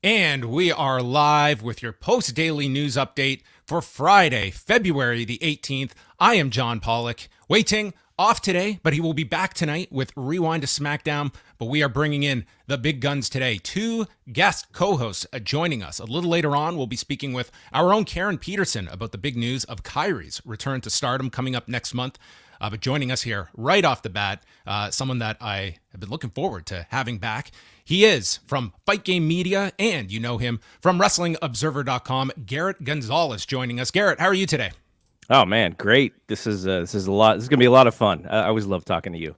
And we are live with your post daily news update for Friday, February the 18th. I am John Pollock, waiting off today, but he will be back tonight with Rewind to SmackDown. But we are bringing in the big guns today. Two guest co hosts joining us. A little later on, we'll be speaking with our own Karen Peterson about the big news of Kyrie's return to Stardom coming up next month. But joining us here right off the bat, someone that I have been looking forward to having back. He is from Fight Game Media, and you know him from WrestlingObserver.com. Garrett Gonzales joining us. Garrett, how are you today? Oh man, great! This is a lot. This is gonna be a lot of fun. I always love talking to you.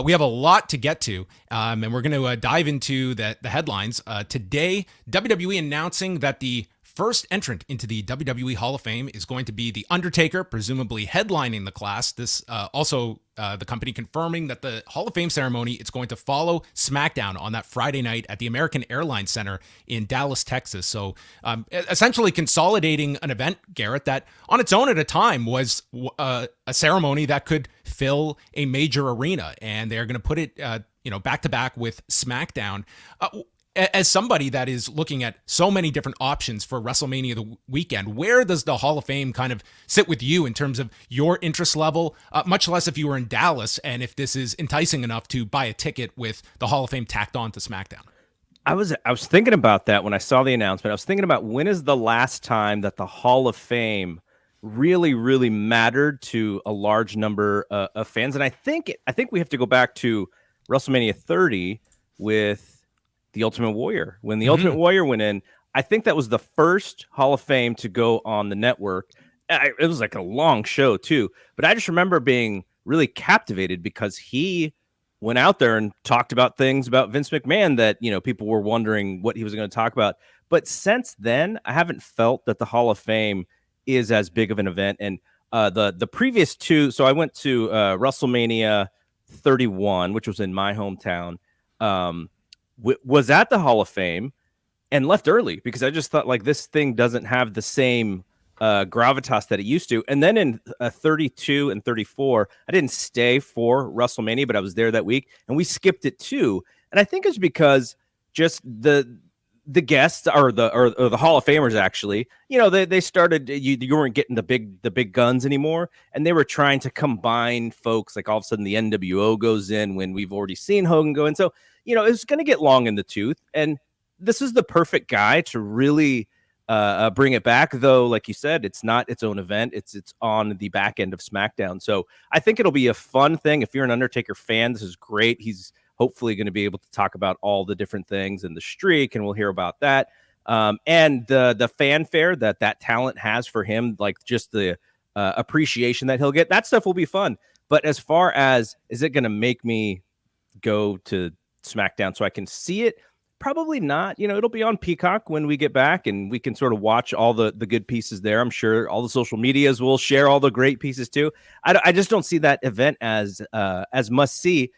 We have a lot to get to, and we're going to dive into the headlines. Today, WWE announcing that the first entrant into the WWE Hall of Fame is going to be The Undertaker, presumably headlining the class. This also the company confirming that the Hall of Fame ceremony is going to follow SmackDown on that Friday night at the American Airlines Center in Dallas, Texas. So essentially consolidating an event, Garrett, that on its own at a time was a ceremony that could fill a major arena. And they're going to put it back to back with SmackDown. As somebody that is looking at so many different options for WrestleMania the weekend, where does the Hall of Fame kind of sit with you in terms of your interest level, much less if you were in Dallas and if this is enticing enough to buy a ticket with the Hall of Fame tacked on to SmackDown? I was thinking about that when I saw the announcement. I was thinking about when is the last time that the Hall of Fame really, really mattered to a large number of fans, and I think we have to go back to WrestleMania 30 with the Ultimate Warrior. When the Ultimate Warrior went in, I think that was the first Hall of Fame to go on the network. It was like a long show too, but I just remember being really captivated because he went out there and talked about things about Vince McMahon that, people were wondering what he was going to talk about. But since then, I haven't felt that the Hall of Fame is as big of an event. And the previous two, so I went to WrestleMania 31, which was in my hometown, was at the Hall of Fame and left early because I just thought like this thing doesn't have the same gravitas that it used to. And then in 32 and 34, I didn't stay for WrestleMania, but I was there that week and we skipped it too. And I think it's because just the guests or the Hall of Famers actually, they started, you weren't getting the big guns anymore. And they were trying to combine folks. Like all of a sudden the NWO goes in when we've already seen Hogan go in. So, it's going to get long in the tooth. And this is the perfect guy to really bring it back, though. Like you said, it's not its own event. It's on the back end of SmackDown. So I think it'll be a fun thing. If you're an Undertaker fan, this is great. He's hopefully going to be able to talk about all the different things and the streak, and we'll hear about that. And the fanfare that talent has for him, like just the appreciation that he'll get, that stuff will be fun. But as far as, is it going to make me go to SmackDown so I can see it? Probably not. It'll be on Peacock when we get back and we can sort of watch all the good pieces there. I'm sure all the social medias will share all the great pieces too. I just don't see that event as must see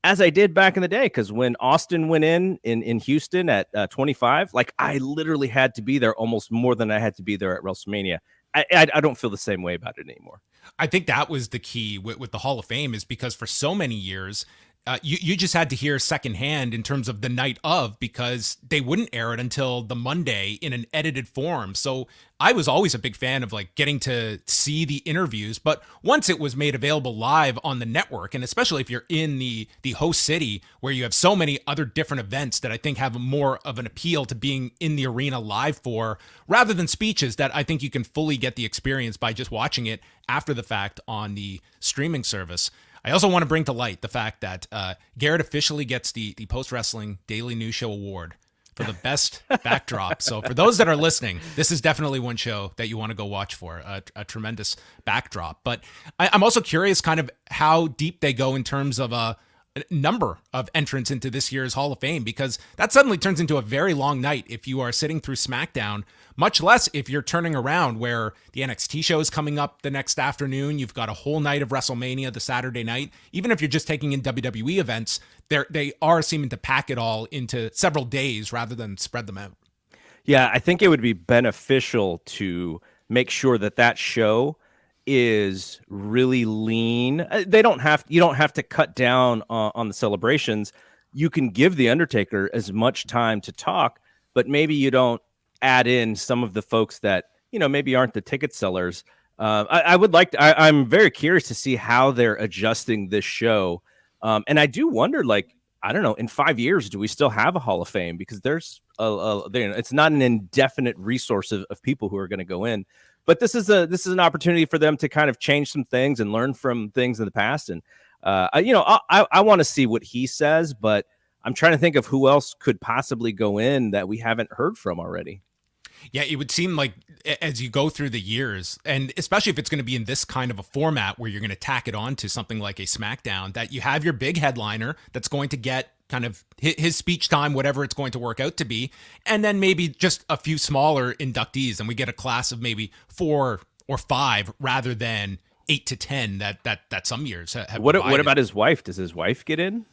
as I did back in the day. Because when Austin went in Houston at 25, like I literally had to be there almost more than I had to be there at WrestleMania. I don't feel the same way about it anymore. I think that was the key with the Hall of Fame, is because for so many years, you just had to hear secondhand in terms of the night of, because they wouldn't air it until the Monday in an edited form. So I was always a big fan of like getting to see the interviews. But once it was made available live on the network, and especially if you're in the host city where you have so many other different events that I think have more of an appeal to being in the arena live for, rather than speeches that I think you can fully get the experience by just watching it after the fact on the streaming service. I also want to bring to light the fact that Garrett officially gets the Post Wrestling Daily News Show Award for the best backdrop. So for those that are listening, this is definitely one show that you want to go watch for, a tremendous backdrop. But I'm also curious kind of how deep they go in terms of a number of entrants into this year's Hall of Fame, because that suddenly turns into a very long night if you are sitting through SmackDown, much less if you're turning around where the NXT show is coming up the next afternoon. You've got a whole night of WrestleMania the Saturday night. Even if you're just taking in WWE events, they are seeming to pack it all into several days rather than spread them out. Yeah, I think it would be beneficial to make sure that show is really lean. You don't have to cut down on the celebrations. You can give the Undertaker as much time to talk. but maybe you don't add in some of the folks that, maybe aren't the ticket sellers. I would like to, I'm very curious to see how they're adjusting this show. And I do wonder, like, I don't know, in 5 years, do we still have a Hall of Fame? Because there's it's not an indefinite resource of people who are going to go in. But this is an opportunity for them to kind of change some things and learn from things in the past. And I want to see what he says, but I'm trying to think of who else could possibly go in that we haven't heard from already. Yeah, it would seem like as you go through the years, and especially if it's going to be in this kind of a format where you're going to tack it on to something like a SmackDown, that you have your big headliner that's going to get kind of his speech time, whatever it's going to work out to be, and then maybe just a few smaller inductees, and we get a class of maybe 4 or 5 rather than 8 to 10 that some years have. What about his wife? Does his wife get in?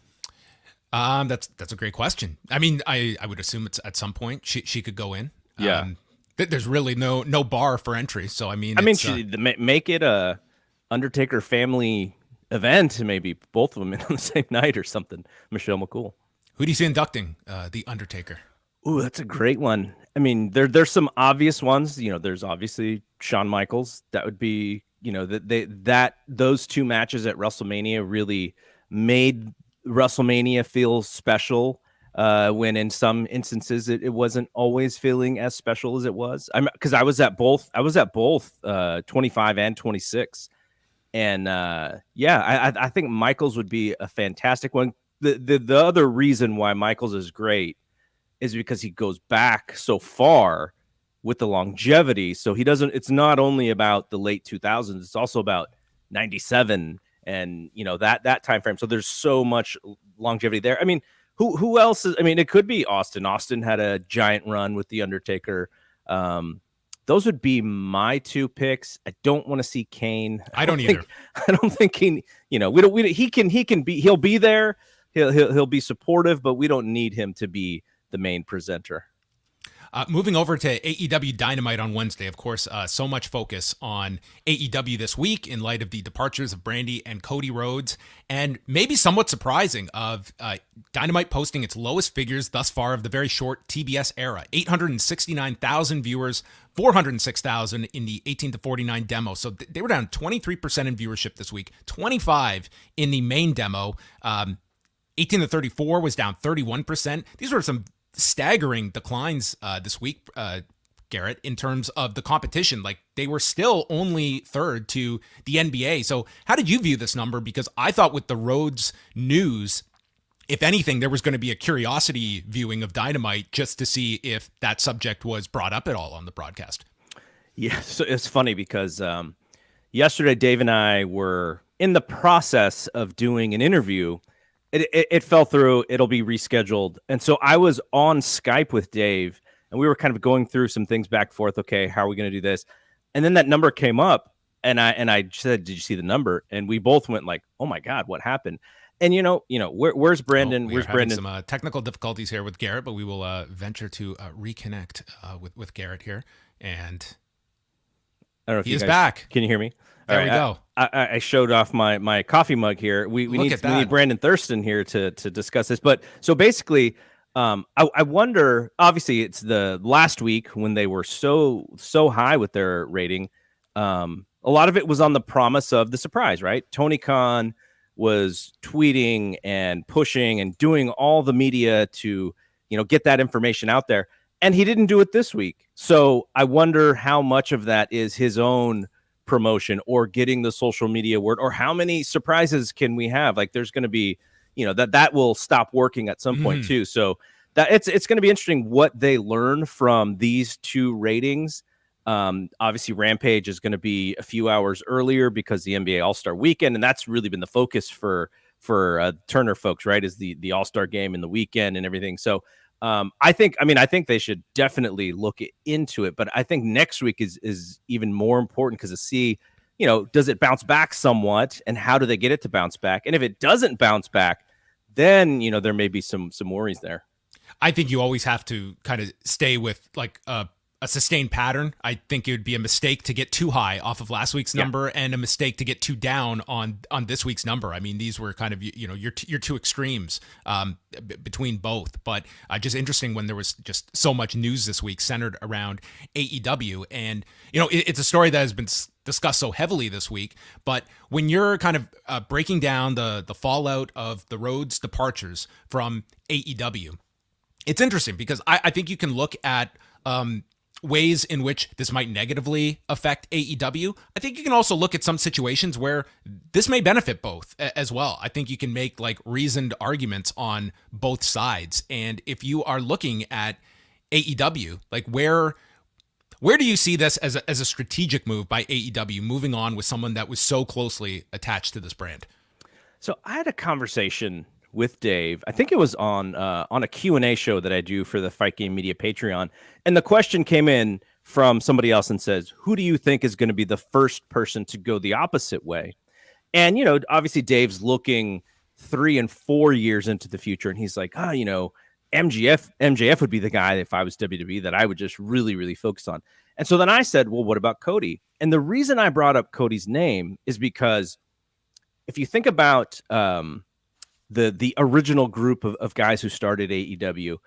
That's a great question. I mean, I would assume it's at some point she could go in. Yeah. There's really no bar for entry. So I mean, make it a Undertaker family event, maybe both of them in on the same night or something. Michelle McCool. Who do you see inducting the Undertaker? Ooh, that's a great one. I mean, there's some obvious ones. There's obviously Shawn Michaels. That would be, those 2 matches at WrestleMania really made WrestleMania feel special. When in some instances it wasn't always feeling as special as it was. Because I was at both 25 and 26, and I think Michaels would be a fantastic one. The other reason why Michaels is great is because he goes back so far with the longevity. So it's not only about the late 2000s, it's also about 97 and that time frame. So there's so much longevity there. I mean, who else is? I mean, it could be Austin. Austin had a giant run with the Undertaker. Those would be my 2 picks. I don't want to see Kane. I don't either. I don't think Kane. He'll be there. He'll be supportive, but we don't need him to be the main presenter. Moving over to AEW Dynamite on Wednesday, of course, so much focus on AEW this week in light of the departures of Brandy and Cody Rhodes, and maybe somewhat surprising of Dynamite posting its lowest figures thus far of the very short TBS era. 869,000 viewers, 406,000 in the 18 to 49 demo. So they were down 23% in viewership this week, 25 in the main demo. 18 to 34 was down 31%. These were some staggering declines this week, Garrett, in terms of the competition. Like, they were still only third to the NBA. So how did you view this number? Because I thought with the Rhodes news, if anything, there was going to be a curiosity viewing of Dynamite just to see if that subject was brought up at all on the broadcast. Yeah, so it's funny because yesterday Dave and I were in the process of doing an interview. It fell through. It'll be rescheduled. And so I was on Skype with Dave, and we were kind of going through some things back and forth. Okay, how are we going to do this? And then that number came up, and I said, "Did you see the number?" And we both went like, "Oh my God, what happened?" And where's Brandon? Where's Brandon? Some technical difficulties here with Garrett, but we will venture to reconnect with Garrett here. And I don't know if he is back. Can you hear me? There we go. I showed off my coffee mug here. We need Brandon Thurston here to discuss this. But so basically, I wonder. Obviously, it's the last week when they were so high with their rating. A lot of it was on the promise of the surprise, right? Tony Khan was tweeting and pushing and doing all the media to get that information out there, and he didn't do it this week. So I wonder how much of that is his own promotion or getting the social media word, or how many surprises can we have? Like, there's going to be, that will stop working at some point too. So that it's going to be interesting what they learn from these 2 ratings. Obviously Rampage is going to be a few hours earlier because the NBA All-Star Weekend, and that's really been the focus for Turner folks, right? Is the All-Star game in the weekend and everything. So I think they should definitely look into it, but I think next week is even more important because to see, does it bounce back somewhat, and how do they get it to bounce back? And if it doesn't bounce back, then, there may be some worries there. I think you always have to kind of stay with like a a sustained pattern. I think it would be a mistake to get too high off of last week's number and a mistake to get too down on this week's number. I mean, these were kind of, your two extremes between both. But just interesting when there was just so much news this week centered around AEW. And, it's a story that has been discussed so heavily this week. But when you're kind of breaking down the fallout of the Rhodes departures from AEW, it's interesting because I think you can look at ways in which this might negatively affect AEW. I think you can also look at some situations where this may benefit both as well. I think you can make like reasoned arguments on both sides. And if you are looking at AEW, like where do you see this as a strategic move by AEW, moving on with someone that was so closely attached to this brand? So I had a conversation with Dave. I think it was on a Q&A show that I do for the Fight Game Media Patreon. And the question came in from somebody else and says, who do you think is going to be the first person to go the opposite way? And, obviously Dave's looking 3 and 4 years into the future. And he's like, MJF would be the guy if I was WWE that I would just really, really focus on. And so then I said, well, what about Cody? And the reason I brought up Cody's name is because if you think about the original group of guys who started AEW,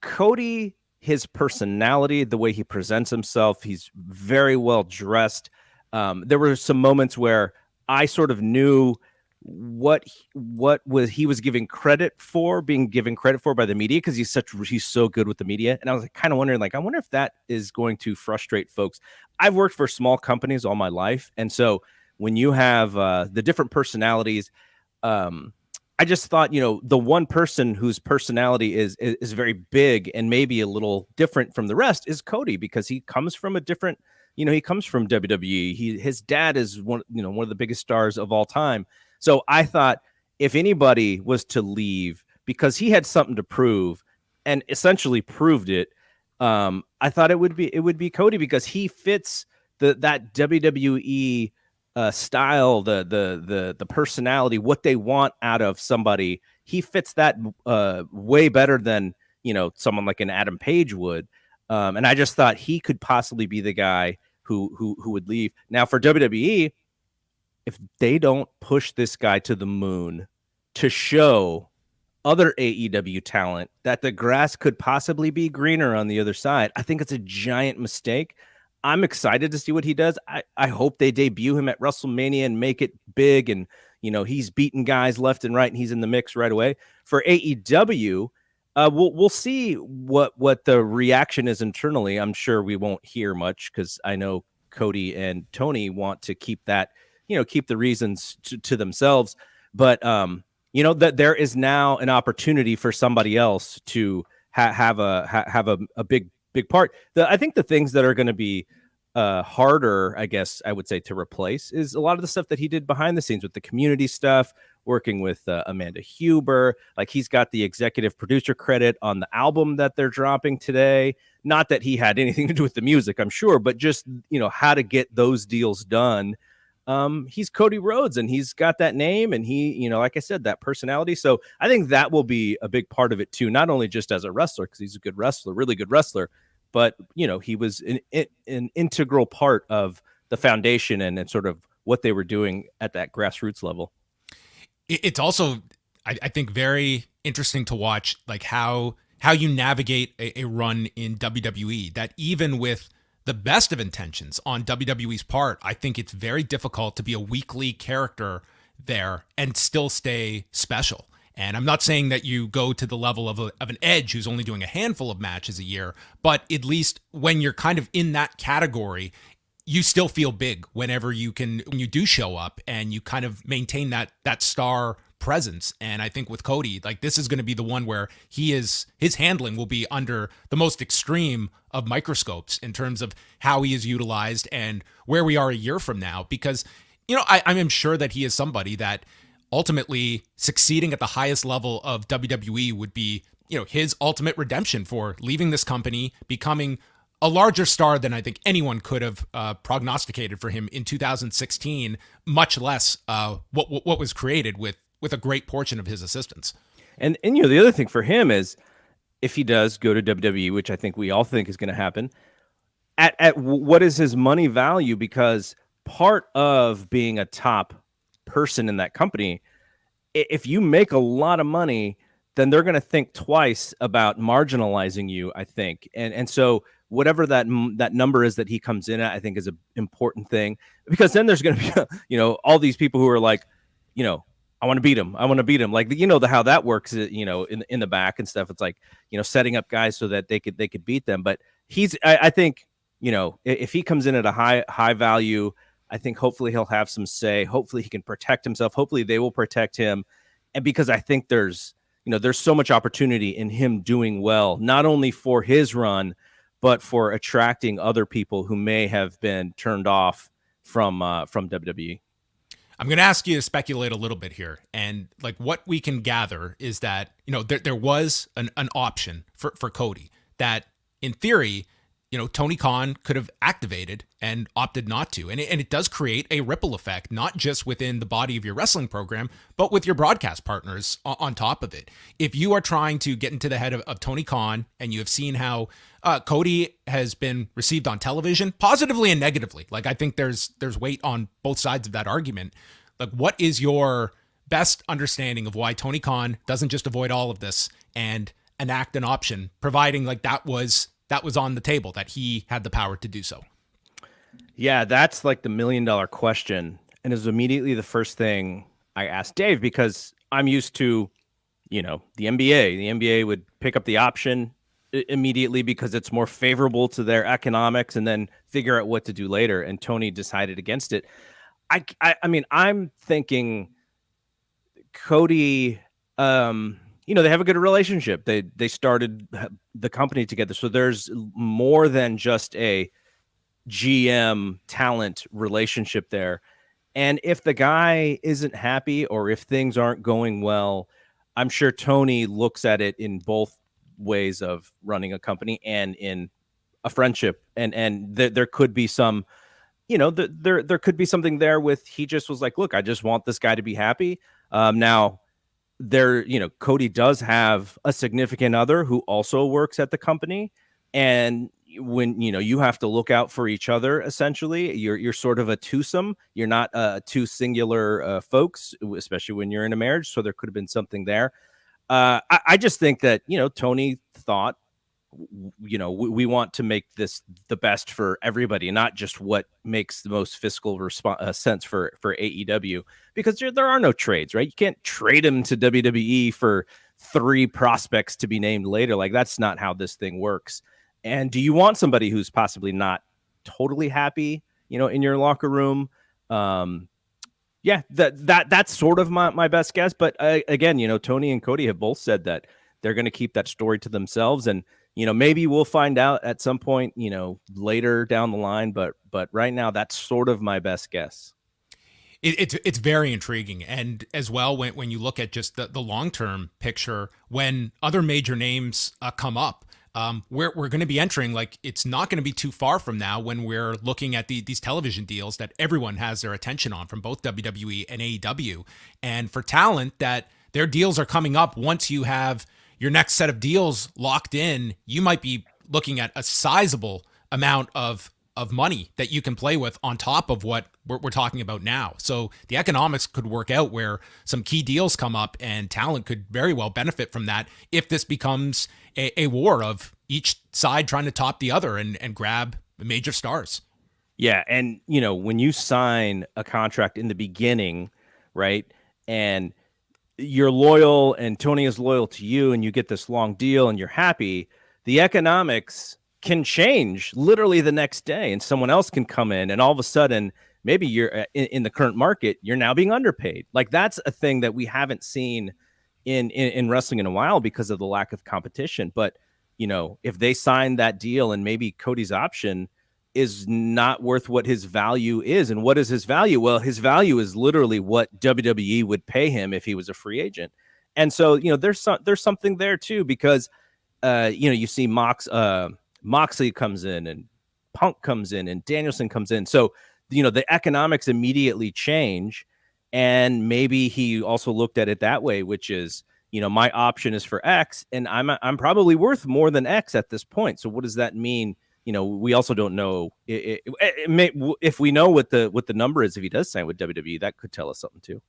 Cody, his personality, the way he presents himself, he's very well dressed. There were some moments where I sort of knew what he was being given credit for by the media, because he's so good with the media. And I was kind of wondering, I wonder if that is going to frustrate folks. I've worked for small companies all my life, and so when you have the different personalities, I just thought, the one person whose personality is very big and maybe a little different from the rest is Cody, because he comes from a different, he comes from WWE. His dad is one of the biggest stars of all time. So I thought if anybody was to leave because he had something to prove and essentially proved it, I thought it would be Cody, because he fits that WWE style, the personality, what they want out of somebody. He fits that way better than someone like an Adam Page would, and I just thought he could possibly be the guy who would leave. Now for WWE, if they don't push this guy to the moon to show other AEW talent that the grass could possibly be greener on the other side, I think it's a giant mistake. I'm excited to see what he does. I hope they debut him at WrestleMania and make it big. And, he's beating guys left and right and he's in the mix right away. For AEW, we'll see what the reaction is internally. I'm sure we won't hear much because I know Cody and Tony want to keep that, keep the reasons to themselves. But, that there is now an opportunity for somebody else to have a big part. I think the things that are going to be harder, I guess I would say, to replace is a lot of the stuff that he did behind the scenes with the community stuff, working with Amanda Huber. Like, he's got the executive producer credit on the album that they're dropping today. Not that he had anything to do with the music, I'm sure, but just, how to get those deals done. He's Cody Rhodes, and he's got that name, and he, like I said, that personality. So I think that will be a big part of it too, not only just as a wrestler, because he's a good wrestler, really good wrestler, but he was an integral part of the foundation and sort of what they were doing at that grassroots level. It's also, I think, very interesting to watch, like how you navigate a run in WWE, that even with the best of intentions on WWE's part, I think it's very difficult to be a weekly character there and still stay special. And I'm not saying that you go to the level of an Edge who's only doing a handful of matches a year, but at least when you're kind of in that category, you still feel big when you do show up and you kind of maintain that star presence. And I think with Cody, like, this is going to be the one where his handling will be under the most extreme of microscopes in terms of how he is utilized and where we are a year from now. Because, I'm sure that he is somebody that ultimately succeeding at the highest level of WWE would be, his ultimate redemption for leaving this company, becoming a larger star than I think anyone could have prognosticated for him in 2016, much less what was created with a great portion of his assistants. And the other thing for him is, if he does go to WWE, which I think we all think is going to happen, what is his money value? Because part of being a top person in that company, if you make a lot of money, then they're going to think twice about marginalizing you, I think. And so whatever that number is that he comes in at, I think is an important thing, because then there's going to be, all these people who are like, I want to beat him. I want to beat him. Like, how that works, in the back and stuff. It's like, setting up guys so that they could beat them. But I think, if he comes in at a high value, I think hopefully he'll have some say. Hopefully he can protect himself. Hopefully they will protect him. And because I think there's so much opportunity in him doing well, not only for his run, but for attracting other people who may have been turned off from WWE. I'm going to ask you to speculate a little bit here. And like what we can gather is that, there was an option for Cody that in theory, Tony Khan could have activated and opted not to. And it does create a ripple effect, not just within the body of your wrestling program, but with your broadcast partners on top of it. If you are trying to get into the head of Tony Khan, and you have seen how Cody has been received on television, positively and negatively, like I think there's weight on both sides of that argument. Like, what is your best understanding of why Tony Khan doesn't just avoid all of this and enact an option, providing like that was on the table, that he had the power to do so? Yeah, that's like the $1 million question. And it was immediately the first thing I asked Dave, because I'm used to, the NBA. The NBA would pick up the option immediately because it's more favorable to their economics, and then figure out what to do later. And Tony decided against it. I mean, I'm thinking Cody, they have a good relationship. They started the company together. So there's more than just a GM talent relationship there. And if the guy isn't happy, or if things aren't going well, I'm sure Tony looks at it in both ways of running a company and in a friendship. And there could be some, there could be something there with, he just was like, look, I just want this guy to be happy. Now, Cody does have a significant other who also works at the company. And when, you have to look out for each other, essentially, you're sort of a twosome. You're not two singular folks, especially when you're in a marriage. So there could have been something there. I just think that, Tony thought, we want to make this the best for everybody, not just what makes the most fiscal sense for AEW, because there are no trades, right? You can't trade him to WWE for 3 prospects to be named later. Like, that's not how this thing works. And do you want somebody who's possibly not totally happy, in your locker room? Yeah, that's sort of my best guess. But again, Tony and Cody have both said that they're going to keep that story to themselves. And maybe we'll find out at some point, later down the line. But right now, that's sort of my best guess. It's very intriguing. And as well, when you look at just the long-term picture, when other major names come up, we're going to be entering, like, it's not going to be too far from now when we're looking at these television deals that everyone has their attention on from both WWE and AEW. And for talent, that their deals are coming up, once you have your next set of deals locked in, you might be looking at a sizable amount of money that you can play with on top of what we're talking about now. So the economics could work out where some key deals come up, and talent could very well benefit from that if this becomes a war of each side trying to top the other and grab major stars. Yeah. And, when you sign a contract in the beginning, right, and you're loyal and Tony is loyal to you, and you get this long deal and you're happy, the economics can change literally the next day, and someone else can come in, and all of a sudden, maybe you're in the current market, you're now being underpaid. Like, that's a thing that we haven't seen in wrestling in a while because of the lack of competition. But, if they sign that deal and maybe Cody's option is not worth what his value is. And what is his value? Well, his value is literally what WWE would pay him if he was a free agent. And so, there's something there too, because, you see Moxley comes in, and Punk comes in, and Danielson comes in. So, the economics immediately change. And maybe he also looked at it that way, which is, my option is for X, and I'm probably worth more than X at this point. So what does that mean, we also don't know if we know what the number is. If he does sign with WWE, that could tell us something too.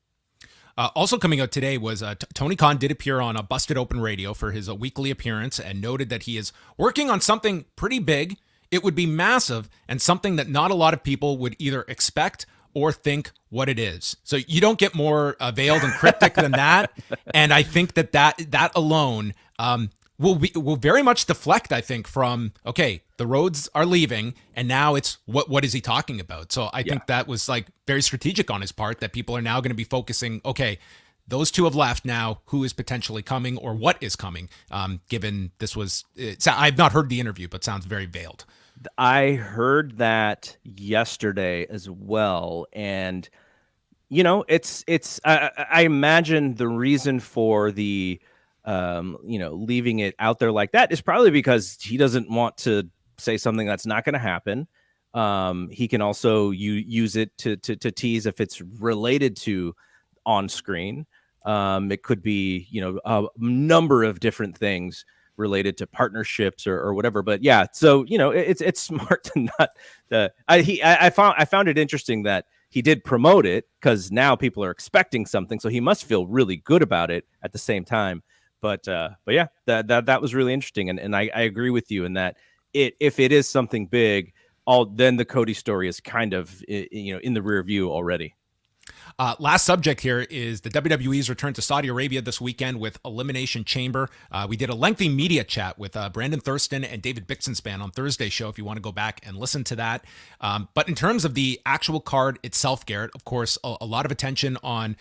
Also coming out today was Tony Khan did appear on a Busted Open Radio for his weekly appearance and noted that he is working on something pretty big. It would be massive and something that not a lot of people would either expect or think what it is. So you don't get more veiled and cryptic than that. And I think that alone will very much deflect, I think, from, okay, the Rhodes are leaving, and now it's what is he talking about? So I think that was like very strategic on his part, that people are now going to be focusing, okay, those two have left now, who is potentially coming or what is coming, given this was, I've not heard the interview, but sounds very veiled. I heard that yesterday as well. And, I imagine the reason for the, leaving it out there like that is probably because he doesn't want to say something that's not going to happen. He can also use it to tease if it's related to on screen. It could be, a number of different things related to partnerships or whatever. But yeah, so, it's smart to not, I found it interesting that he did promote it, because now people are expecting something. So he must feel really good about it at the same time. But yeah, that was really interesting. And I agree with you in that if it is something big, then the Cody story is kind of, in the rear view already. Last subject here is the WWE's return to Saudi Arabia this weekend with Elimination Chamber. We did a lengthy media chat with Brandon Thurston and David Bixenspan on Thursday's show, if you want to go back and listen to that. But in terms of the actual card itself, Garrett, of course, a lot of attention on,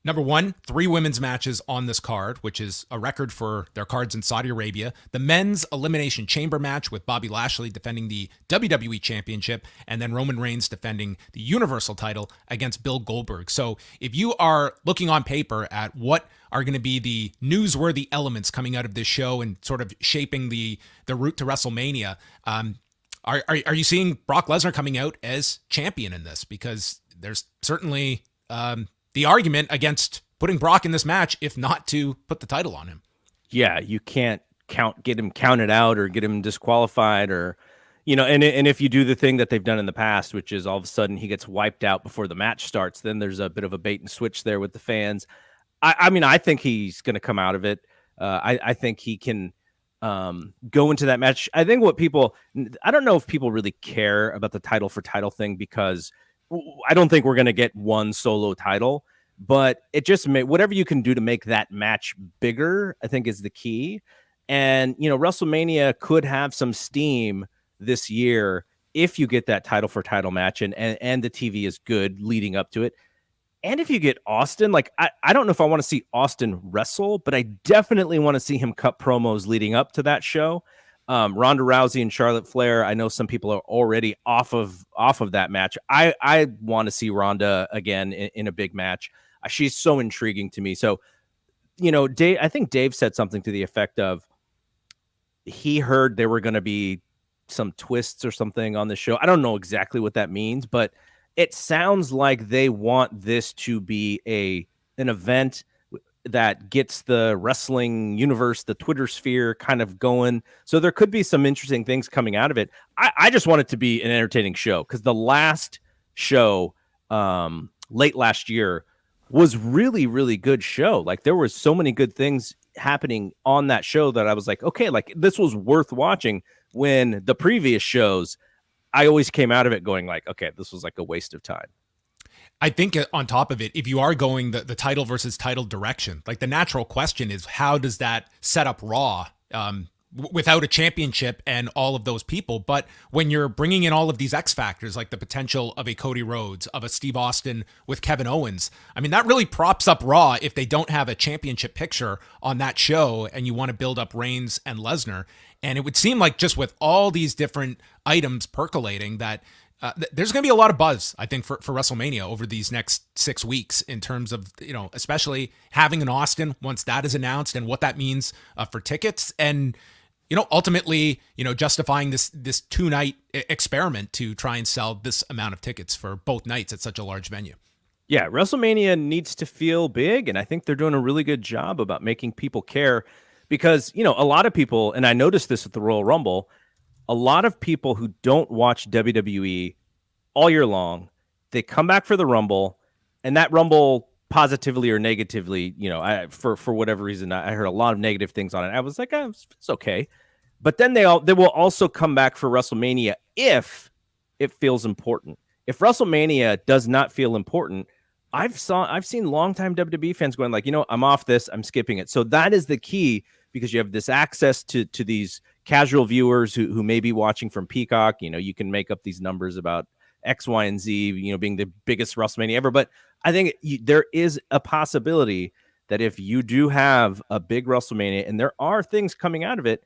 number one, 3 women's matches on this card, which is a record for their cards in Saudi Arabia. The men's Elimination Chamber match with Bobby Lashley defending the WWE Championship, and then Roman Reigns defending the Universal title against Bill Goldberg. So if you are looking on paper at what are going to be the newsworthy elements coming out of this show and sort of shaping the route to WrestleMania, are you seeing Brock Lesnar coming out as champion in this? Because there's certainly the argument against putting Brock in this match, if not to put the title on him. Yeah, you can't get him counted out or get him disqualified, or, and if you do the thing that they've done in the past, which is all of a sudden he gets wiped out before the match starts, then there's a bit of a bait and switch there with the fans. I think he's going to come out of it. I think he can go into that match. I think I don't know if people really care about the title for title thing, because I don't think we're going to get one solo title, but it just whatever you can do to make that match bigger, I think is the key. And, WrestleMania could have some steam this year if you get that title for title match and the TV is good leading up to it. And if you get Austin, like, I don't know if I want to see Austin wrestle, but I definitely want to see him cut promos leading up to that show. Ronda Rousey and Charlotte Flair, I know some people are already off of that match. I want to see Ronda again in a big match. She's so intriguing to me. So, Dave, I think Dave said something to the effect of, he heard there were going to be some twists or something on the show. I don't know exactly what that means, but it sounds like they want this to be an event that gets the wrestling universe, the Twitter sphere kind of going. So there could be some interesting things coming out of it. I just want it to be an entertaining show, because the last show late last year was really, really good show. Like, there were so many good things happening on that show that I was like, okay, like, this was worth watching, when the previous shows, I always came out of it going like, okay, this was like a waste of time. I think on top of it, if you are going the title versus title direction, like, the natural question is, how does that set up Raw without a championship and all of those people? But when you're bringing in all of these X factors, like the potential of a Cody Rhodes, of a Steve Austin with Kevin Owens, I mean, that really props up Raw if they don't have a championship picture on that show and you want to build up Reigns and Lesnar. And it would seem like, just with all these different items percolating, that there's going to be a lot of buzz, I think, for WrestleMania over these next 6 weeks, in terms of, especially having an Austin once that is announced, and what that means for tickets, and, ultimately, justifying this 2-night experiment to try and sell this amount of tickets for both nights at such a large venue. Yeah, WrestleMania needs to feel big, and I think they're doing a really good job about making people care, because, a lot of people, and I noticed this at the Royal Rumble, a lot of people who don't watch WWE all year long, they come back for the Rumble, and that Rumble positively or negatively, for whatever reason, I heard a lot of negative things on it. I was like, it's okay. But then they will also come back for WrestleMania if it feels important. If WrestleMania does not feel important, I've seen longtime WWE fans going like, I'm off this, I'm skipping it. So that is the key, because you have this access to these casual viewers who may be watching from Peacock. You can make up these numbers about X, Y, and Z, being the biggest WrestleMania ever. But I think there is a possibility that if you do have a big WrestleMania and there are things coming out of it,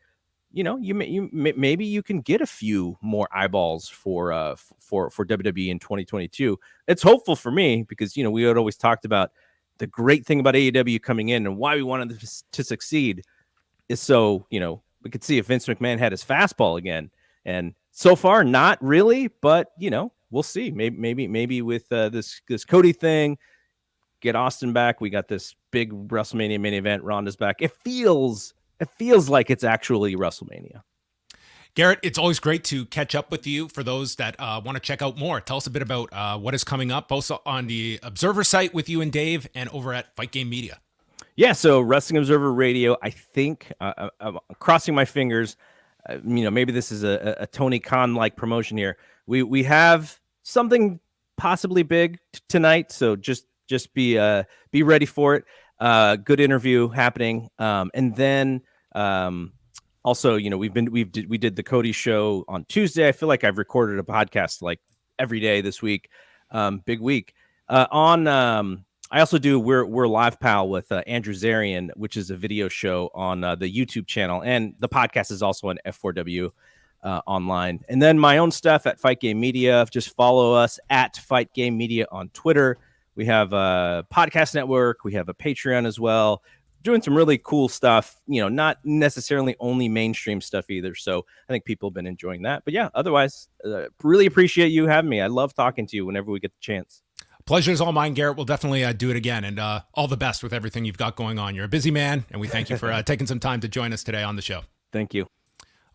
maybe you can get a few more eyeballs for WWE in 2022. It's hopeful for me, because we had always talked about the great thing about AEW coming in and why we wanted them to succeed is so we could see if Vince McMahon had his fastball again. And so far, not really, but we'll see. Maybe with this Cody thing, get Austin back. We got this big WrestleMania main event. Ronda's back. It feels like it's actually WrestleMania. Garrett, it's always great to catch up with you. For those that want to check out more, tell us a bit about what is coming up, both on the Observer site with you and Dave and over at Fight Game Media. Yeah, so Wrestling Observer Radio, I think, I'm crossing my fingers, maybe this is a Tony Khan-like promotion here. We have something possibly big tonight, so just be ready for it. Good interview happening, and then also, we did the Cody show on Tuesday. I feel like I've recorded a podcast like every day this week. Big week. I also do We're Live Pal with Andrew Zarian, which is a video show on the YouTube channel, and the podcast is also on F4W online. And then my own stuff at Fight Game Media. Just follow us at Fight Game Media on Twitter. We have a podcast network. We have a Patreon as well. Doing some really cool stuff, not necessarily only mainstream stuff either. So I think people have been enjoying that. But yeah, otherwise, really appreciate you having me. I love talking to you whenever we get the chance. Pleasure is all mine, Garrett. We'll definitely do it again, and all the best with everything you've got going on. You're a busy man, and we thank you for taking some time to join us today on the show. Thank you.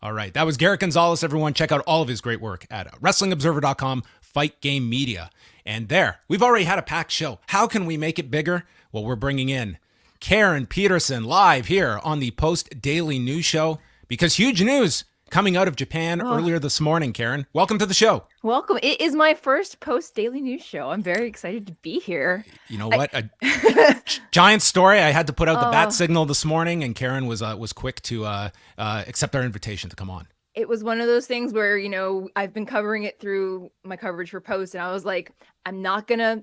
All right. That was Garrett Gonzales. Everyone, check out all of his great work at WrestlingObserver.com, Fight Game Media. And there, we've already had a packed show. How can we make it bigger? Well, we're bringing in Karen Peterson live here on the Post Daily News Show, because huge news coming out of Japan earlier this morning. Karen, welcome to the show. Welcome. It is my first Post Daily News Show. I'm very excited to be here. You know what? A giant story. I had to put out the bat signal this morning, and Karen was quick to accept our invitation to come on. It was one of those things where, I've been covering it through my coverage for Post, and I was like, I'm not gonna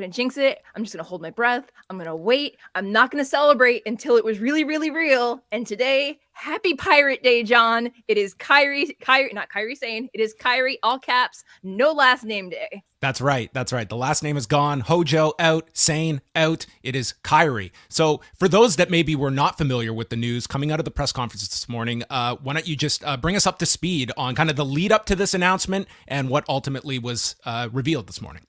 jinx it. I'm just gonna hold my breath. I'm gonna wait. I'm not gonna celebrate until it was really, really real. And today, happy Pirate Day, John. It is Kyrie, not Kairi Sane. It is Kyrie, all caps, no last name day. That's right. The last name is gone. Hojo out, Sane out. It is Kyrie. So for those that maybe were not familiar with the news coming out of the press conference this morning, why don't you just bring us up to speed on kind of the lead up to this announcement and what ultimately was revealed this morning?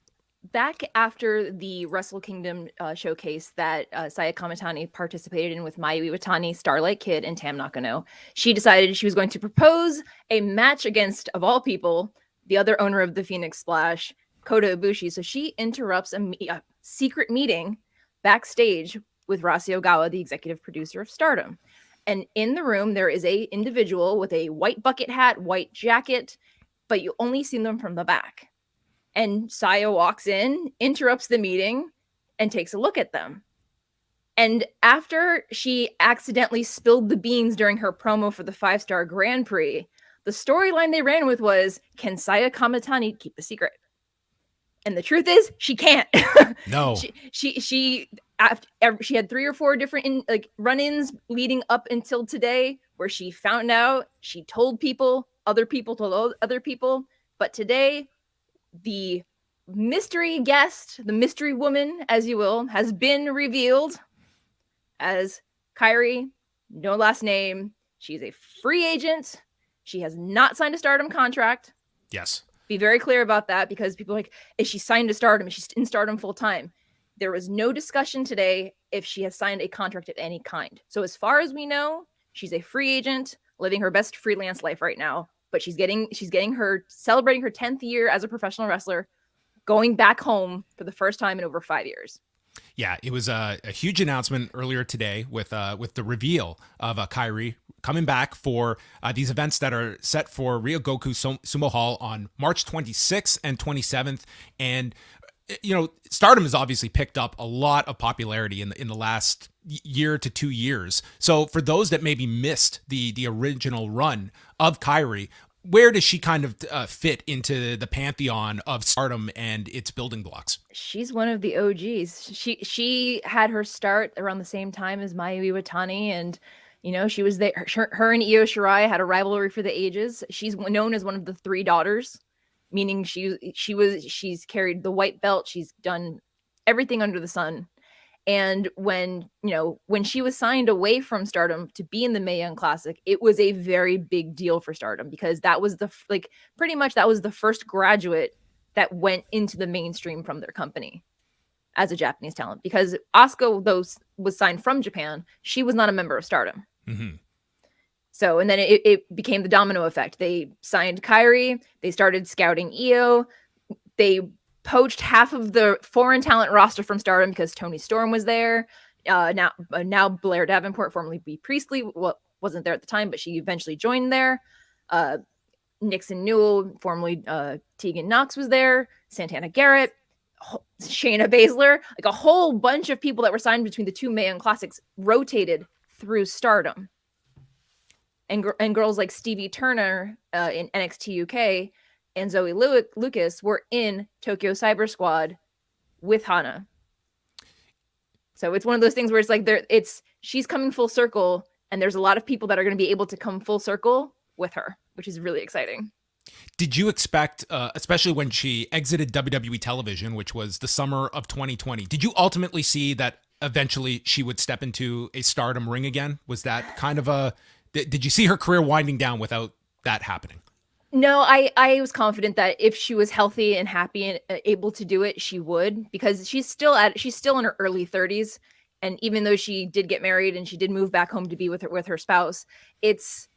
Back after the Wrestle Kingdom showcase that Saya Kamitani participated in with Mayu Iwatani, Starlight Kid, and Tam Nakano, she decided she was going to propose a match against, of all people, the other owner of the Phoenix Splash, Kota Ibushi. So she interrupts a secret meeting backstage with Rasi Ogawa, the executive producer of Stardom. And in the room, there is a individual with a white bucket hat, white jacket, but you only see them from the back. And Saya walks in, interrupts the meeting, and takes a look at them. And after she accidentally spilled the beans during her promo for the 5-Star Grand Prix, the storyline they ran with was, can Saya Kamitani keep a secret? And the truth is, she can't. No. She had 3 or 4 different run-ins leading up until today, where she found out, she told people, other people told other people, but today, the mystery guest, the mystery woman, as you will, has been revealed as Kyrie, no last name. She's a free agent. She has not signed a Stardom contract. Yes. Be very clear about that, because people are like, is she signed to Stardom? Is she in Stardom full time? There was no discussion today if she has signed a contract of any kind. So as far as we know, she's a free agent living her best freelance life right now. but she's getting her celebrating her 10th year as a professional wrestler, going back home for the first time in over 5 years. Yeah, it was a huge announcement earlier today with the reveal of Kyrie coming back for these events that are set for Ryogoku Sumo Hall on March 26th and 27th. And Stardom has obviously picked up a lot of popularity in the last year to 2 years. So for those that maybe missed the original run of Kyrie, where does she kind of fit into the pantheon of Stardom and its building blocks? She's one of the OGs. She had her start around the same time as Mayu Iwatani, and she was there. Her and Io Shirai had a rivalry for the ages. She's known as one of the three daughters, meaning she's carried the white belt. She's done everything under the sun. And when she was signed away from Stardom to be in the Mae Young Classic, it was a very big deal for Stardom, because that was pretty much that was the first graduate that went into the mainstream from their company as a Japanese talent. Because Asuka, though, was signed from Japan, she was not a member of Stardom. Mm-hmm. So, and then it became the domino effect. They signed Kyrie. They started scouting Io. They poached half of the foreign talent roster from Stardom because Toni Storm was there. Now Blair Davenport, formerly Bea Priestley, wasn't there at the time, but she eventually joined there. Nixon Newell, formerly Tegan Knox, was there. Santana Garrett, Shayna Baszler, like a whole bunch of people that were signed between the two Mae Young Classics rotated through Stardom. And girls like Stevie Turner in NXT UK and Zoe Lucas were in Tokyo Cyber Squad with Hana. So it's one of those things where it's like she's coming full circle, and there's a lot of people that are going to be able to come full circle with her, which is really exciting. Did you expect, especially when she exited WWE television, which was the summer of 2020, did you ultimately see that eventually she would step into a Stardom ring again? Was that kind of did you see her career winding down without that happening? No, I was confident that if she was healthy and happy and able to do it, she would, because she's still in her early 30s. And even though she did get married and she did move back home to be with her spouse, it's,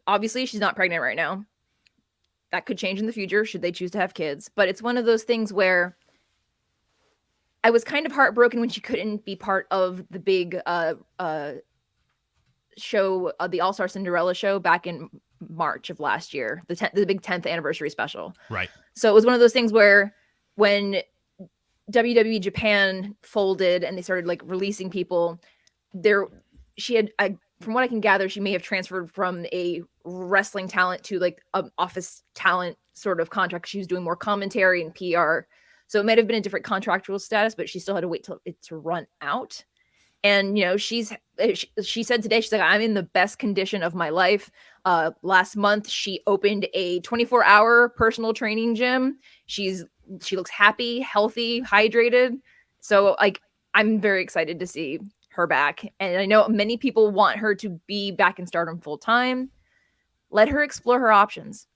obviously she's not pregnant right now. That could change in the future should they choose to have kids. But it's one of those things where I was kind of heartbroken when she couldn't be part of the big show, the All-Star Cinderella show back in March of last year, the big 10th anniversary special. Right. So it was one of those things where when WWE Japan folded and they started like releasing people, from what I can gather, she may have transferred from a wrestling talent to like an office talent sort of contract. She was doing more commentary and PR. So it might have been a different contractual status, but she still had to wait till it to run out. And, she said today, she's like, I'm in the best condition of my life. Last month, she opened a 24-hour personal training gym. She looks happy, healthy, hydrated. So like, I'm very excited to see her back. And I know many people want her to be back in Stardom full time. Let her explore her options.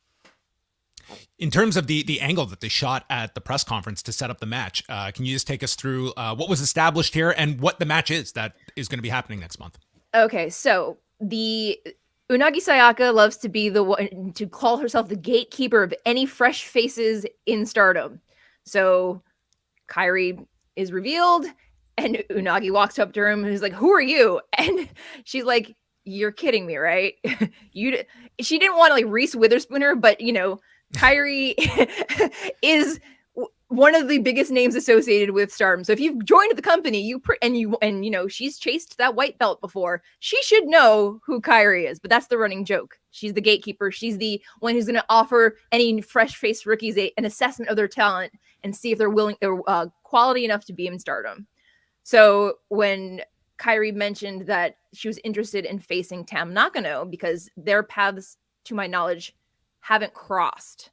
In terms of the angle that they shot at the press conference to set up the match, can you just take us through what was established here and what the match is that is going to be happening next month? Okay, so the Unagi Sayaka loves to be the one to call herself the gatekeeper of any fresh faces in Stardom. So Kyrie is revealed, and Unagi walks up to her and is like, "Who are you?" And she's like, "You're kidding me, right?" She didn't want to like Reese Witherspoon her, but Kyrie is one of the biggest names associated with Stardom. So if you've joined the company, she's chased that white belt before, she should know who Kyrie is. But that's the running joke. She's the gatekeeper. She's the one who's going to offer any fresh-faced rookies an assessment of their talent and see if they're quality enough to be in Stardom. So when Kyrie mentioned that she was interested in facing Tam Nakano because their paths, to my knowledge, haven't crossed.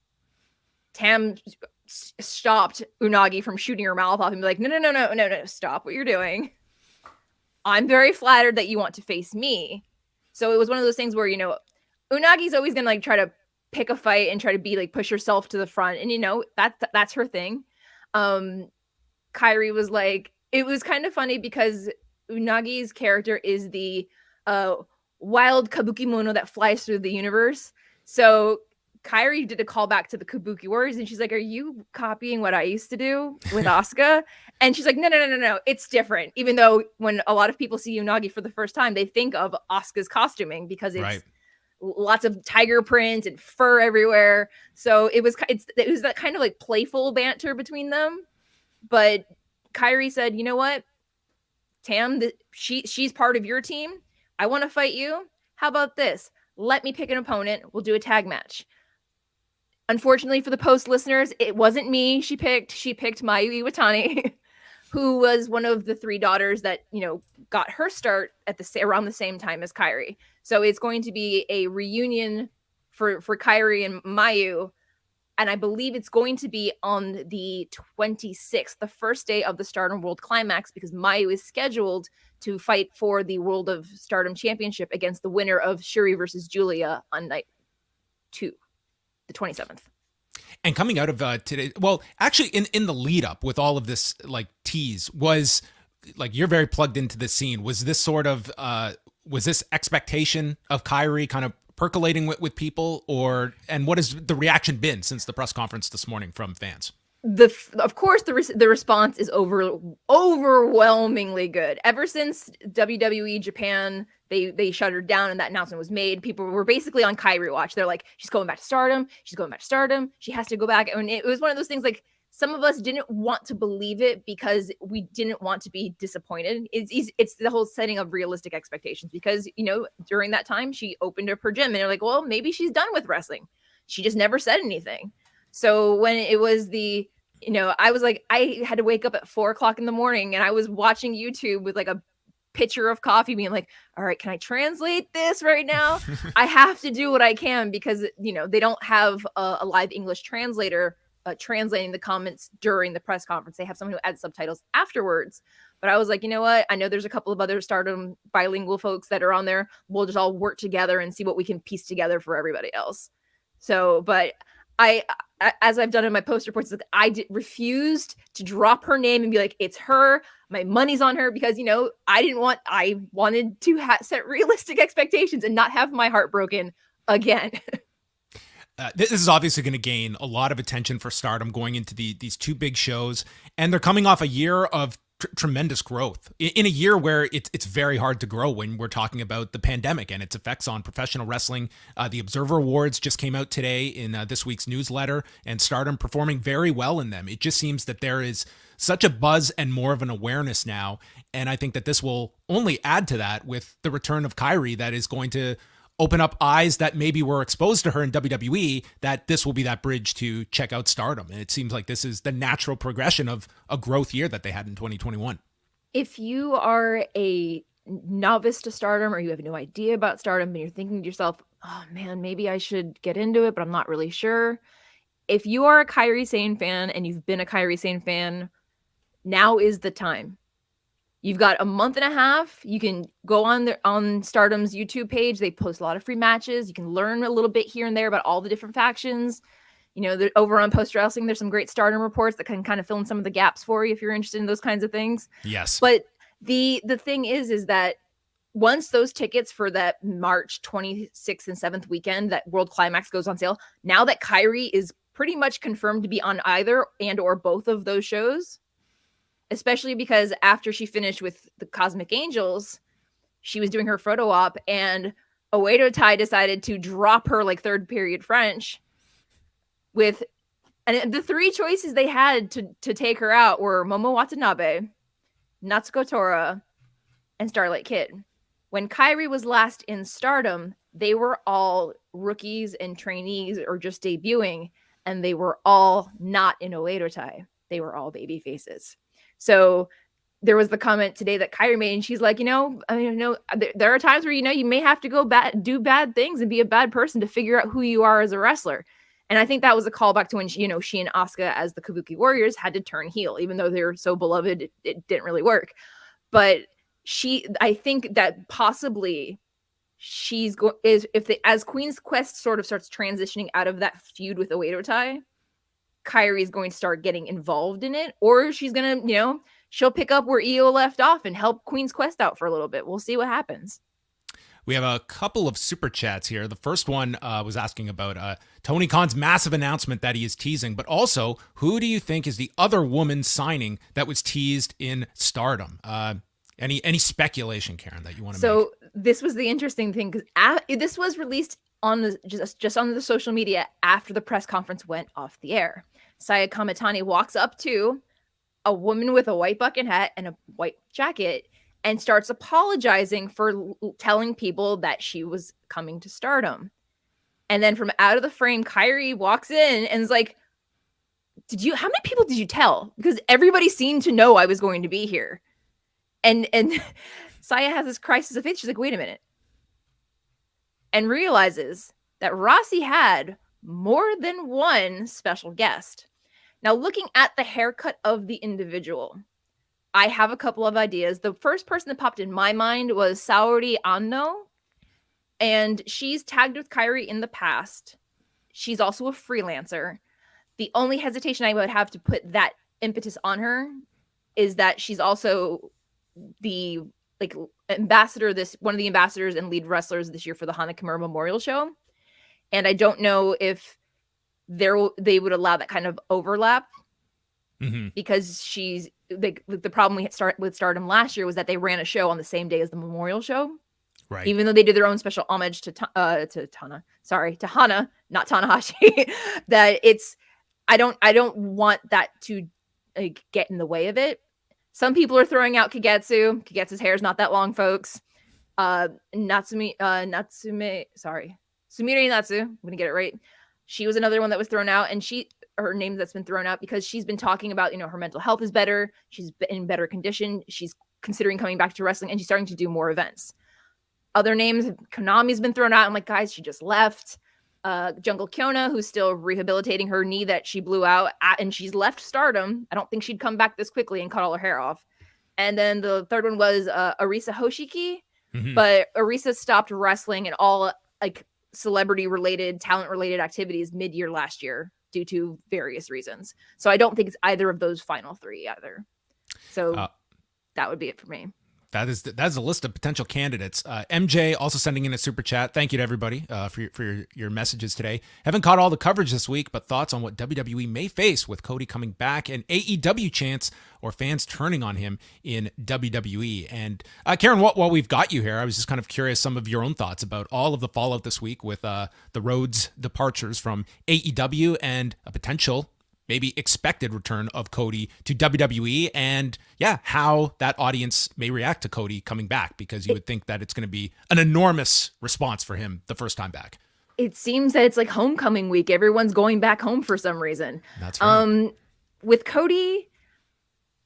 Tam stopped Unagi from shooting her mouth off and be like, no, stop what you're doing. I'm very flattered that you want to face me. So it was one of those things where, Unagi's always going to like try to pick a fight and try to be like, push herself to the front. And that's her thing. Kyrie was like, it was kind of funny because Unagi's character is the wild kabuki mono that flies through the universe. So Kyrie did a callback to the Kabuki Warriors, and she's like, "Are you copying what I used to do with Asuka?" And she's like, "No, it's different." Even though when a lot of people see Unagi for the first time, they think of Asuka's costuming because it's lots of tiger print and fur everywhere. So it was that kind of like playful banter between them. But Kyrie said, "You know what, Tam, she's part of your team. I want to fight you. How about this? Let me pick an opponent. We'll do a tag match." Unfortunately for the post listeners, it wasn't me she picked. She picked Mayu Iwatani, who was one of the 3 daughters that, got her start at around the same time as Kyrie. So it's going to be a reunion for Kyrie and Mayu. And I believe it's going to be on the 26th, the first day of the Stardom World Climax, because Mayu is scheduled to fight for the World of Stardom Championship against the winner of Shuri versus Julia on night 2. The 27th. And coming out of today, well, actually in the lead up with all of this like tease was like, you're very plugged into the scene. Was this sort of, was this expectation of Kyrie kind of percolating with people, and what has the reaction been since the press conference this morning from fans? Of course, the response is overwhelmingly good. Ever since WWE Japan, they shut her down and that announcement was made, people were basically on Kyrie watch. They're like, she's going back to Stardom. She's going back to Stardom. She has to go back. And it was one of those things, like, some of us didn't want to believe it because we didn't want to be disappointed. It's the whole setting of realistic expectations, because, during that time she opened up her gym and they're like, well, maybe she's done with wrestling. She just never said anything. So when it was I was like, I had to wake up at 4:00 in the morning and I was watching YouTube with like a pitcher of coffee being like, all right, can I translate this right now? I have to do what I can because, they don't have a live English translator translating the comments during the press conference. They have someone who adds subtitles afterwards. But I was like, you know what? I know there's a couple of other Stardom bilingual folks that are on there. We'll just all work together and see what we can piece together for everybody else. So, but as I've done in my post reports, I refused to drop her name and be like, it's her. My money's on her, because, I wanted to set realistic expectations and not have my heart broken again. This is obviously going to gain a lot of attention for Stardom going into these 2 big shows. And they're coming off a year of tremendous growth in a year where it's very hard to grow when we're talking about the pandemic and its effects on professional wrestling. The Observer Awards just came out today in this week's newsletter, and Stardom performing very well in them. It just seems that there is such a buzz and more of an awareness now. And I think that this will only add to that with the return of Kyrie, that is going to open up eyes that maybe were exposed to her in WWE, that this will be that bridge to check out Stardom. And it seems like this is the natural progression of a growth year that they had in 2021. If you are a novice to Stardom, or you have no idea about Stardom and you're thinking to yourself, oh man, maybe I should get into it, but I'm not really sure. If you are a Kairi Sane fan and you've been a Kairi Sane fan, now is the time. You've got a month and a half. You can go on Stardom's YouTube page. They post a lot of free matches. You can learn a little bit here and there about all the different factions. Over on Post Wrestling, there's some great Stardom reports that can kind of fill in some of the gaps for you if you're interested in those kinds of things. Yes. But the thing is that once those tickets for that March 26th and 7th weekend, that World Climax, goes on sale, now that Kyrie is pretty much confirmed to be on either and or both of those shows, especially because after she finished with the Cosmic Angels, she was doing her photo op, and Oedo Tai decided to drop her like third period French and the 3 choices they had to take her out were Momo Watanabe, Natsuko Tora, and Starlight Kid. When Kyrie was last in Stardom, they were all rookies and trainees or just debuting, and they were all not in Oedo Tai. They were all baby faces. So there was the comment today that Kyrie made, and she's like, there are times where, you may have to do bad things and be a bad person to figure out who you are as a wrestler. And I think that was a callback to when she and Asuka as the Kabuki Warriors had to turn heel, even though they were so beloved, it didn't really work. But I think that possibly as Queen's Quest sort of starts transitioning out of that feud with Oedo Tai, Kyrie is going to start getting involved in it, or she's going to, she'll pick up where EO left off and help Queen's Quest out for a little bit. We'll see what happens. We have a couple of super chats here. The first one was asking about Tony Khan's massive announcement that he is teasing, but also, who do you think is the other woman signing that was teased in Stardom? Any speculation, Karen, that you want to make? So this was the interesting thing, because this was released on the just on the social media after the press conference went off the air. Saya Kamitani walks up to a woman with a white bucket hat and a white jacket and starts apologizing for telling people that she was coming to Stardom. And then from out of the frame, Kyrie walks in and is like, how many people did you tell? Because everybody seemed to know I was going to be here. And Saya has this crisis of faith. She's like, wait a minute. And realizes that Rossi had more than one special guest. Now, looking at the haircut of the individual, I have a couple of ideas. The first person that popped in my mind was Saori Anno, and she's tagged with Kyrie in the past. She's also a freelancer. The only hesitation I would have to put that impetus on her is that she's also the ambassador, one of the ambassadors and lead wrestlers this year for the Hana Kimura Memorial Show. And I don't know if they would allow that kind of overlap, because she's the problem we had with Stardom last year was that they ran a show on the same day as the Memorial Show. Right. Even though they did their own special homage to Hana, not Tanahashi, that I don't want that to get in the way of it. Some people are throwing out Kagetsu. Kagetsu's hair is not that long, folks. Sumire Natsu, I'm gonna get it right. She was another one that was thrown out, and her name that's been thrown out because she's been talking about, her mental health is better. She's in better condition. She's considering coming back to wrestling, and she's starting to do more events. Other names, Konami's been thrown out. I'm like, guys, she just left. Jungle Kyona, who's still rehabilitating her knee that she blew out, and she's left Stardom. I don't think she'd come back this quickly and cut all her hair off. And then the third one was Arisa Hoshiki, but Arisa stopped wrestling and all celebrity-related, talent-related activities mid-year last year due to various reasons. So I don't think it's either of those final three either. So that would be it for me. That's a list of potential candidates. MJ also sending in a super chat. Thank you to everybody for your messages today. Haven't caught all the coverage this week, but thoughts on what WWE may face with Cody coming back, and AEW chants or fans turning on him in WWE. And Karen, while we've got you here, I was just kind of curious some of your own thoughts about all of the fallout this week with the Rhodes departures from AEW and a potential, maybe expected return of Cody to WWE, and how that audience may react to Cody coming back, because you would think that it's going to be an enormous response for him the first time back. It seems that it's like homecoming week. Everyone's going back home for some reason. That's right. With Cody,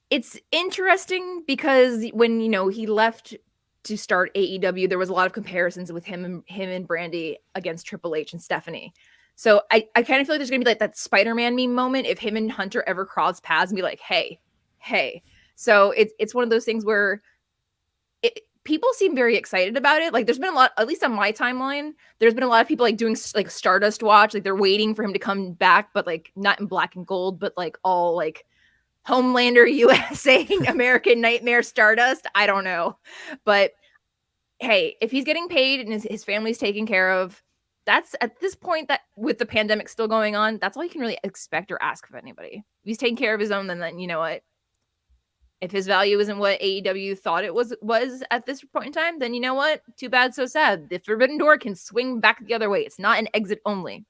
it's interesting because when, he left to start AEW, there was a lot of comparisons with him and Brandy against Triple H and Stephanie. So I kind of feel like there's going to be like that Spider-Man meme moment if him and Hunter ever cross paths and be like, hey. So it's one of those things where people seem very excited about it. Like there's been a lot, at least on my timeline, there's been a lot of people like doing like Stardust watch. Like they're waiting for him to come back, but like not in black and gold, but like all like Homelander, USA, American Nightmare, Stardust. I don't know. But hey, if he's getting paid and his family's taken care of, that's at this point, that with the pandemic still going on, that's all you can really expect or ask of anybody. If he's taking care of his own, then you know what? If his value isn't what AEW thought it was at this point in time, then you know what? Too bad, so sad. The forbidden door can swing back the other way. It's not an exit only.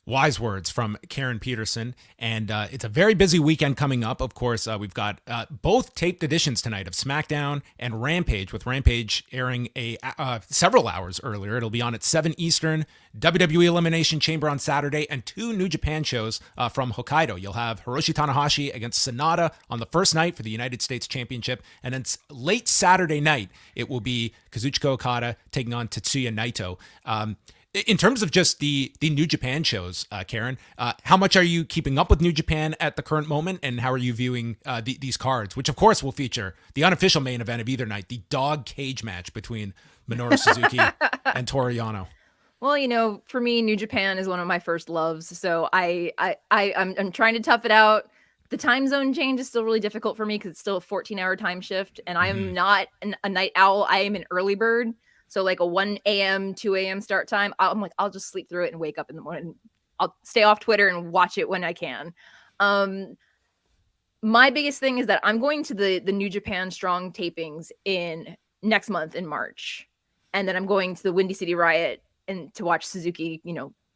Wise words from Karen Peterson. And it's a very busy weekend coming up. Of course, we've got both taped editions tonight of SmackDown and Rampage, with Rampage airing several hours earlier. It'll be on at 7 Eastern, WWE Elimination Chamber on Saturday, and 2 New Japan shows from Hokkaido. You'll have Hiroshi Tanahashi against Sonata on the first night for the United States Championship. And then late Saturday night, it will be Kazuchika Okada taking on Tetsuya Naito. In terms of just the New Japan shows, Karen, how much are you keeping up with New Japan at the current moment, and how are you viewing these cards, which of course will feature the unofficial main event of either night, the dog cage match between Minoru Suzuki and Toru Yano? Well, for me, New Japan is one of my first loves, so I'm trying to tough it out. The time zone change is still really difficult for me because it's still a 14-hour time shift, and I am not a night owl. I am an early bird. So like a 1 a.m., 2 a.m. start time. I'm like, I'll just sleep through it and wake up in the morning. I'll stay off Twitter and watch it when I can. My biggest thing is that I'm going to the New Japan Strong tapings in next month in March. And then I'm going to the Windy City Riot and to watch Suzuki,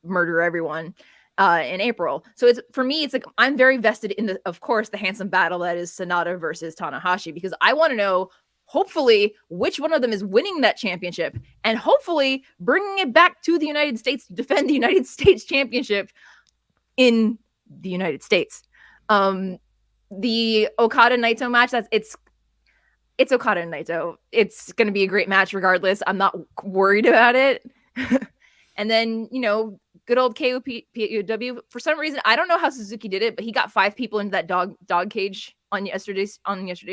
murder everyone in April. So it's, for me, it's like, I'm very vested in of course, the handsome battle that is Sonata versus Tanahashi, because I want to know, hopefully, which one of them is winning that championship, and hopefully bringing it back to the United States to defend the United States championship in the United States. The Okada Naito match, it's Okada and Naito. It's going to be a great match regardless. I'm not worried about it. And then, good old KOPW. For some reason, I don't know how Suzuki did it, but he got 5 people into that dog cage on yesterday's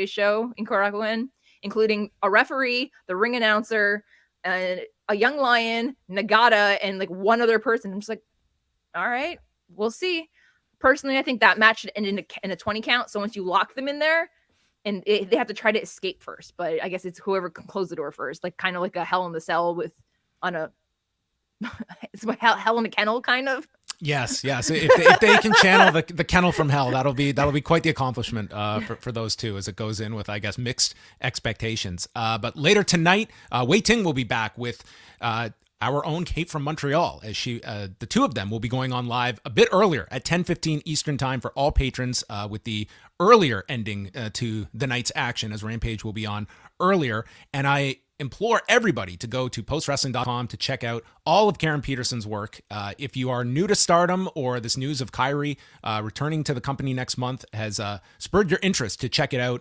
show in Korakuen, including a referee, the ring announcer, a young lion, Nagata, and like one other person. I'm just like, all right, we'll see. Personally, I think that match should end in a 20 count. So once you lock them in there, and they have to try to escape first. But I guess it's whoever can close the door first, like kind of like a Hell in the Cell it's what Hell in a Kennel kind of. Yes. If they can channel the kennel from hell, that'll be quite the accomplishment for those two, as it goes in with, I guess, mixed expectations. But later tonight, Wei Ting will be back with our own Kate from Montreal, as the two of them will be going on live a bit earlier at 10:15 Eastern time for all patrons, with the earlier ending to the night's action, as Rampage will be on earlier. And I implore everybody to go to postwrestling.com to check out all of Karen Peterson's work. If you are new to Stardom, or this news of Kyrie returning to the company next month has spurred your interest to check it out,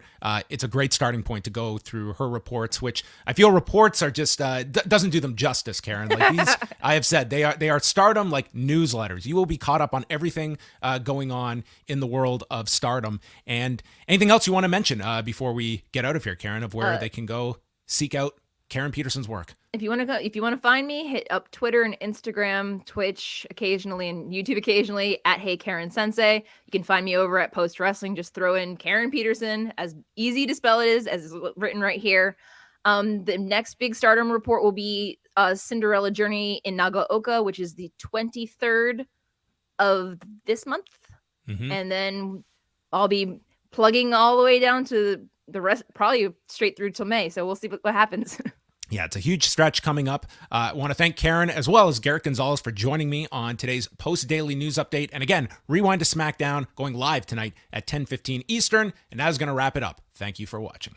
it's a great starting point to go through her reports, which I feel reports are just doesn't do them justice, Karen. Like these, I have said, they are Stardom like newsletters. You will be caught up on everything going on in the world of Stardom. And anything else you want to mention before we get out of here, Karen, of where they can go seek out Karen Peterson's work? If you want to find me, hit up Twitter and Instagram, Twitch occasionally, and YouTube occasionally at Hey Karen Sensei. You can find me over at Post Wrestling. Just throw in Karen Peterson, as easy to spell it is, as written right here. The next big Stardom report will be Cinderella Journey in Nagaoka, which is the 23rd of this month. Mm-hmm. And then I'll be plugging all the way down to the rest, probably straight through till May. So we'll see what happens. Yeah, it's a huge stretch coming up. I want to thank Karen as well as Garrett Gonzales for joining me on today's post-daily news update. And again, Rewind to SmackDown going live tonight at 10:15 Eastern. And that is going to wrap it up. Thank you for watching.